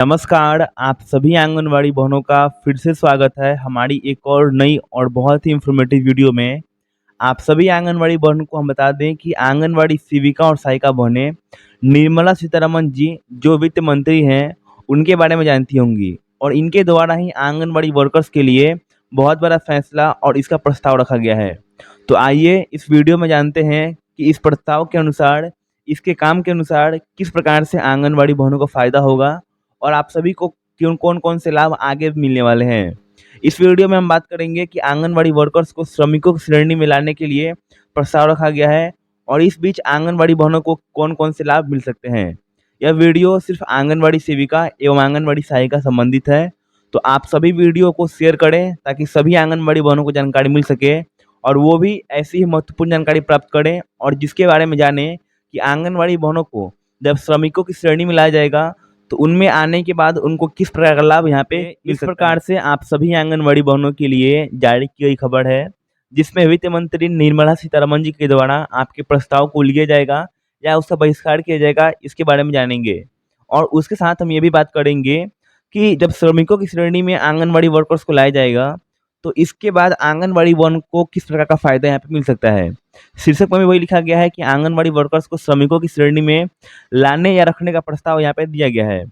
नमस्कार, आप सभी आंगनवाड़ी बहनों का फिर से स्वागत है हमारी एक और नई और बहुत ही इन्फॉर्मेटिव वीडियो में। आप सभी आंगनवाड़ी बहनों को हम बता दें कि आंगनवाड़ी सेविका और सहायिका बहनें निर्मला सीतारमण जी जो वित्त मंत्री हैं, उनके बारे में जानती होंगी और इनके द्वारा ही आंगनवाड़ी वर्कर्स के लिए बहुत बड़ा फैसला और इसका प्रस्ताव रखा गया है। तो आइए इस वीडियो में जानते हैं कि इस प्रस्ताव के अनुसार, इसके काम के अनुसार किस प्रकार से आंगनवाड़ी बहनों को फ़ायदा होगा और आप सभी को क्यों कौन-कौन से लाभ आगे मिलने वाले हैं। इस वीडियो में हम बात करेंगे कि आंगनवाड़ी वर्कर्स को श्रमिकों की श्रेणी में लाने के लिए प्रस्ताव रखा गया है और इस बीच आंगनवाड़ी बहनों को कौन-कौन से लाभ मिल सकते हैं। यह वीडियो सिर्फ आंगनवाड़ी सेविका एवं आंगनवाड़ी सहायिका संबंधित है, तो आप सभी वीडियो को शेयर करें ताकि सभी आंगनवाड़ी बहनों को जानकारी मिल सके और वो भी ऐसी ही महत्वपूर्ण जानकारी प्राप्त करें और जिसके बारे में जानें कि आंगनवाड़ी बहनों को जब श्रमिकों की श्रेणी में लाया जाएगा तो उनमें आने के बाद उनको किस प्रकार का लाभ यहाँ पे मिल सकता है। इस प्रकार से आप सभी आंगनवाड़ी बहनों के लिए जारी की गई खबर है, जिसमें वित्त मंत्री निर्मला सीतारमण जी के द्वारा आपके प्रस्ताव को लिया जाएगा या उसका बहिष्कार किया जाएगा, इसके बारे में जानेंगे। और उसके साथ हम ये भी बात करेंगे कि जब श्रमिकों की श्रेणी में आंगनवाड़ी वर्कर्स को लाया जाएगा, तो इसके बाद आंगनवाड़ी वन को किस प्रकार का फ़ायदा यहाँ पे मिल सकता है। शीर्षक में भी वही लिखा गया है कि आंगनवाड़ी वर्कर्स को श्रमिकों की श्रेणी में लाने या रखने का प्रस्ताव यहाँ पे दिया गया है।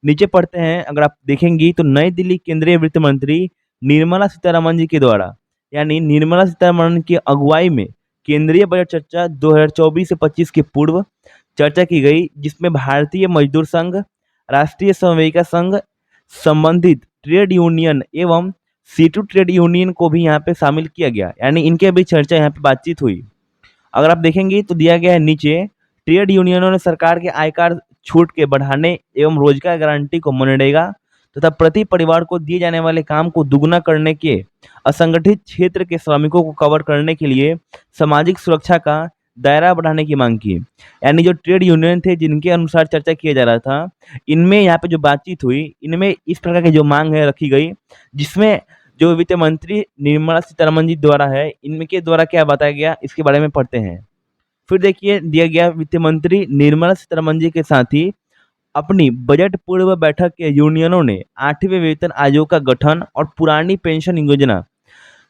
नीचे पढ़ते हैं, अगर आप देखेंगी तो नई दिल्ली केंद्रीय वित्त मंत्री निर्मला सीतारमण जी के द्वारा यानी निर्मला सीतारमण की अगुवाई में केंद्रीय बजट चर्चा 2024 से 25 के पूर्व चर्चा की गई, जिसमें भारतीय मजदूर संघ, राष्ट्रीय समविका संघ, संबंधित ट्रेड यूनियन एवं सीटू ट्रेड यूनियन को भी यहाँ पे शामिल किया गया, यानी इनके भी चर्चा यहाँ पे बातचीत हुई। अगर आप देखेंगे तो दिया गया है नीचे, ट्रेड यूनियनों ने सरकार के आयकर छूट के बढ़ाने एवं रोजगार गारंटी को मनरेगा तथा प्रति परिवार को दिए जाने वाले काम को दुगुना करने के असंगठित क्षेत्र के श्रमिकों को कवर करने के लिए सामाजिक सुरक्षा का दायरा बढ़ाने की मांग की। यानी जो ट्रेड यूनियन थे जिनके अनुसार चर्चा किया जा रहा था, इनमें यहाँ पे जो बातचीत हुई, इनमें इस प्रकार की जो मांग है रखी गई, जिसमें जो वित्त मंत्री निर्मला सीतारमण जी द्वारा है, इनके द्वारा क्या बताया गया इसके बारे में पढ़ते हैं। फिर देखिए दिया गया, वित्त मंत्री निर्मला सीतारमण जी के साथ ही अपनी बजट पूर्व बैठक के यूनियनों ने 8वें वेतन आयोग का गठन और पुरानी पेंशन योजना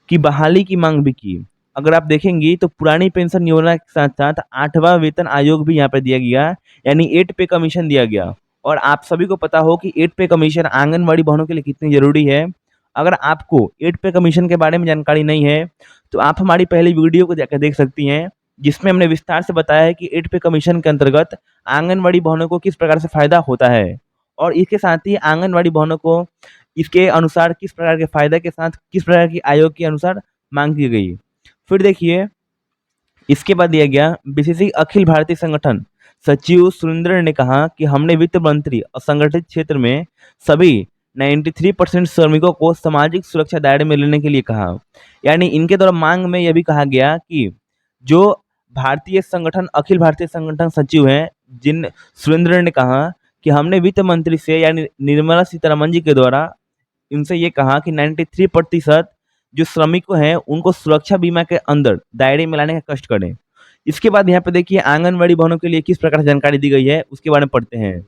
की बहाली की मांग भी की। अगर आप देखेंगी तो पुरानी पेंशन योजना के साथ साथ 8वां वेतन आयोग भी यहाँ पे दिया गया, यानी 8 पे कमीशन दिया गया। और आप सभी को पता हो कि 8 पे कमीशन आंगनवाड़ी बहनों के लिए कितनी जरूरी है। अगर आपको 8 पे कमीशन के बारे में जानकारी नहीं है तो आप हमारी पहली वीडियो को जाकर देख सकती हैं, जिसमें हमने विस्तार से बताया है कि 8 पे कमीशन के अंतर्गत आंगनवाड़ी बहनों को किस प्रकार से फायदा होता है और इसके साथ ही आंगनवाड़ी बहनों को इसके अनुसार किस प्रकार के फायदे के साथ किस प्रकार की आयोग के अनुसार मांग की गई। फिर देखिए इसके बाद दिया गया, बीसीसी अखिल भारतीय संगठन सचिव सुरेंद्र ने कहा कि हमने वित्त मंत्री असंगठित क्षेत्र में सभी 93% श्रमिकों को सामाजिक सुरक्षा दायरे में लेने के लिए कहा। यानी इनके द्वारा मांग में यह भी कहा गया कि जो भारतीय संगठन अखिल भारतीय संगठन सचिव हैं, जिन सुरेंद्र ने कहा कि हमने वित्त मंत्री से यानी निर्मला सीतारमण जी के द्वारा इनसे ये कहा कि 93% जो श्रमिक हैं उनको सुरक्षा बीमा के अंदर दायरे में लाने का कष्ट करें। इसके बाद यहाँ पे देखिए आंगनवाड़ी बहनों के लिए किस प्रकार से जानकारी दी गई है उसके बारे में पढ़ते हैं।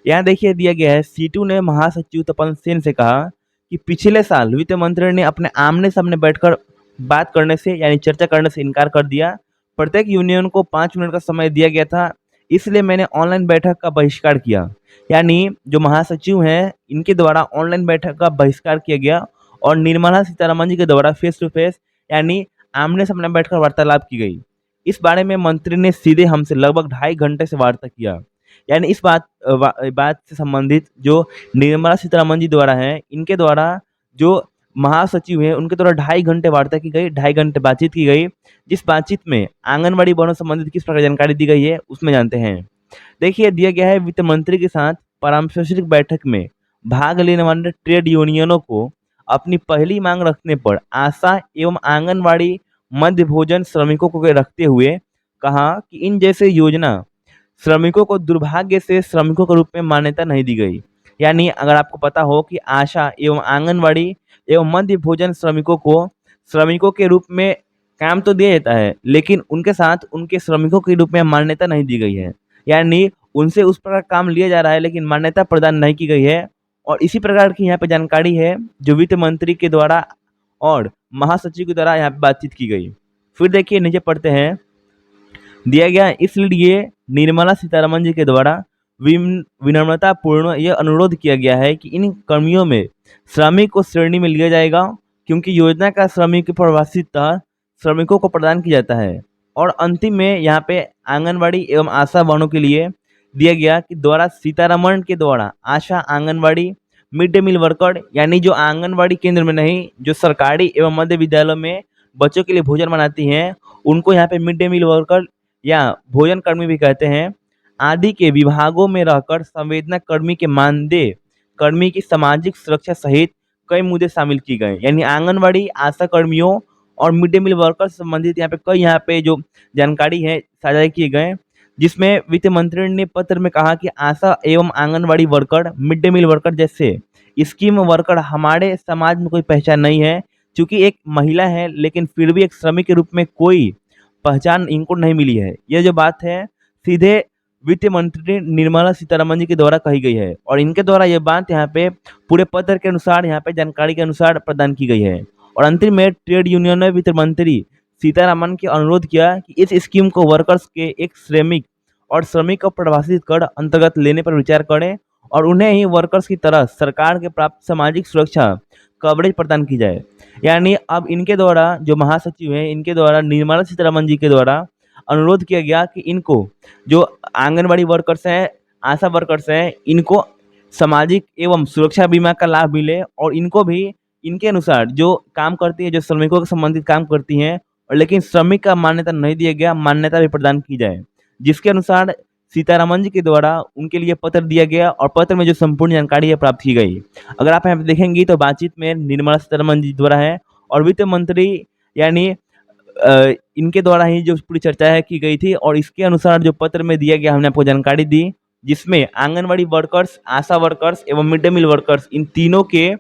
यहाँ देखिए दिया गया है, सीटू ने महासचिव तपन सेन से कहा कि पिछले साल वित्त मंत्री ने अपने आमने सामने बैठकर बात करने से यानी चर्चा करने से इनकार कर दिया। प्रत्येक यूनियन को 5 मिनट का समय दिया गया था, इसलिए मैंने ऑनलाइन बैठक का बहिष्कार किया। यानी जो महासचिव हैं इनके द्वारा ऑनलाइन बैठक का बहिष्कार किया गया और निर्मला सीतारमण जी के द्वारा फेस टू फेस यानी आमने सामने बैठकर वार्तालाप की गई। इस बारे में मंत्री ने सीधे हमसे लगभग 2.5 घंटे से वार्ता किया। यानी इस बात से संबंधित जो निर्मला सीतारमण जी द्वारा है, इनके द्वारा जो महासचिव है उनके द्वारा 2.5 घंटे वार्ता की गई, 2.5 घंटे बातचीत की गई। जिस बातचीत में आंगनवाड़ी बहनों संबंधित किस प्रकार जानकारी दी गई है उसमें जानते हैं। देखिए दिया गया है, वित्त मंत्री के साथ परामर्शिक बैठक में भाग लेने वाले ट्रेड यूनियनों को अपनी पहली मांग रखने पर आशा एवं आंगनवाड़ी मध्य भोजन श्रमिकों को रखते हुए कहा कि इन जैसे योजना श्रमिकों को दुर्भाग्य से श्रमिकों के रूप में मान्यता नहीं दी गई। यानी अगर आपको पता हो कि आशा एवं आंगनवाड़ी एवं मध्य भोजन श्रमिकों को श्रमिकों के रूप में काम तो दिया जाता है, लेकिन उनके साथ उनके श्रमिकों के रूप में मान्यता नहीं दी गई है। यानी उनसे उस प्रकार काम लिया जा रहा है, लेकिन मान्यता प्रदान नहीं की गई है। और इसी प्रकार की यहाँ पे जानकारी है जो वित्त मंत्री के द्वारा और महासचिव के द्वारा यहाँ पे बातचीत की गई। फिर देखिए नीचे पढ़ते हैं, दिया गया इसलिए निर्मला सीतारमन जी के द्वारा विनम्रता पूर्ण यह अनुरोध किया गया है कि इन कर्मियों में श्रमिक को श्रेणी में लिया जाएगा, क्योंकि योजना का श्रमिक प्रवासिता श्रमिकों को प्रदान किया जाता है। और अंतिम में यहाँ पे आंगनबाड़ी एवं आशा बहनों के लिए दिया गया कि द्वारा सीतारमण के द्वारा ASHA anganwadi mid day meal worker, यानी जो आंगनबाड़ी केंद्र में नहीं, जो सरकारी एवं मध्य विद्यालयों में बच्चों के लिए भोजन बनाती हैं, उनको यहाँ पे मिड डे मील वर्कर या भोजन कर्मी भी कहते हैं, आदि के विभागों में रहकर संवेदना कर्मी के मानदेय कर्मी की सामाजिक सुरक्षा सहित कई मुद्दे शामिल किए गए। यानी आंगनबाड़ी आशा कर्मियों और मिड डे मील वर्कर से संबंधित यहाँ पे कई यहाँ पे जो जानकारी है साझा किए गए, जिसमें वित्त मंत्री ने पत्र में कहा कि आशा एवं anganwadi worker, mid day meal worker जैसे स्कीम वर्कर हमारे समाज में कोई पहचान नहीं है, क्योंकि एक महिला है लेकिन फिर भी एक श्रमिक के रूप में कोई पहचान इनको नहीं मिली है। यह जो बात है सीधे वित्त मंत्री निर्मला सीतारमन जी के द्वारा कही गई है, और इनके द्वारा यह बात यहाँ पे पूरे पत्र के अनुसार, यहाँ पे जानकारी के अनुसार प्रदान की गई है। और अंतिम में ट्रेड यूनियन ने वित्त मंत्री सीतारमन के अनुरोध किया कि इस स्कीम को वर्कर्स के एक श्रमिक और श्रमिक को प्रभावित कर अंतर्गत लेने पर विचार करें और उन्हें ही वर्कर्स की तरह सरकार के प्राप्त सामाजिक सुरक्षा कवरेज प्रदान की जाए। यानी अब इनके द्वारा जो महासचिव हैं, इनके द्वारा निर्मला सीतारमन जी के द्वारा अनुरोध किया गया कि इनको जो आंगनबाड़ी वर्कर्स हैं, आशा वर्कर्स हैं, इनको सामाजिक एवं सुरक्षा बीमा का लाभ मिले, और इनको भी इनके अनुसार जो काम करती है, जो श्रमिकों के संबंधित काम करती हैं, और लेकिन श्रमिक का मान्यता नहीं दिया गया, मान्यता भी प्रदान की जाए, जिसके अनुसार सीतारमन जी के द्वारा उनके लिए पत्र दिया गया और पत्र में जो संपूर्ण जानकारी है प्राप्त की गई। अगर आप यहाँ पे देखेंगी तो बातचीत में निर्मला सीतारमन जी द्वारा है और वित्त मंत्री यानी इनके द्वारा ही जो पूरी चर्चा है की गई थी, और इसके अनुसार जो पत्र में दिया गया हमने आपको जानकारी दी, जिसमें आंगनबाड़ी वर्कर्स, आशा वर्कर्स एवं मिड डे मील वर्कर्स, इन तीनों के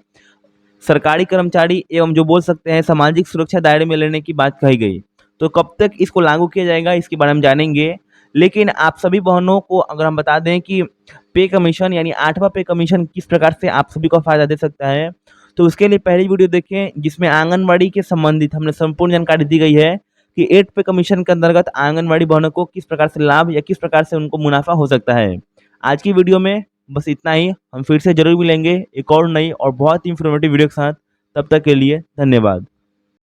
सरकारी कर्मचारी एवं जो बोल सकते हैं सामाजिक सुरक्षा दायरे में लेने की बात कही गई। तो कब तक इसको लागू किया जाएगा इसके बारे में जानेंगे, लेकिन आप सभी बहनों को अगर हम बता दें कि पे कमीशन यानी 8वां पे कमीशन किस प्रकार से आप सभी को फ़ायदा दे सकता है, तो उसके लिए पहली वीडियो देखें जिसमें आंगनबाड़ी के संबंधित हमने संपूर्ण जानकारी दी गई है कि 8 पे कमीशन के अंतर्गत आंगनबाड़ी बहनों को किस प्रकार से लाभ या किस प्रकार से उनको मुनाफा हो सकता है। आज की वीडियो में बस इतना ही, हम फिर से जरूर मिलेंगे एक और नई और बहुत ही इंफॉर्मेटिव वीडियो के साथ। तब तक के लिए धन्यवाद।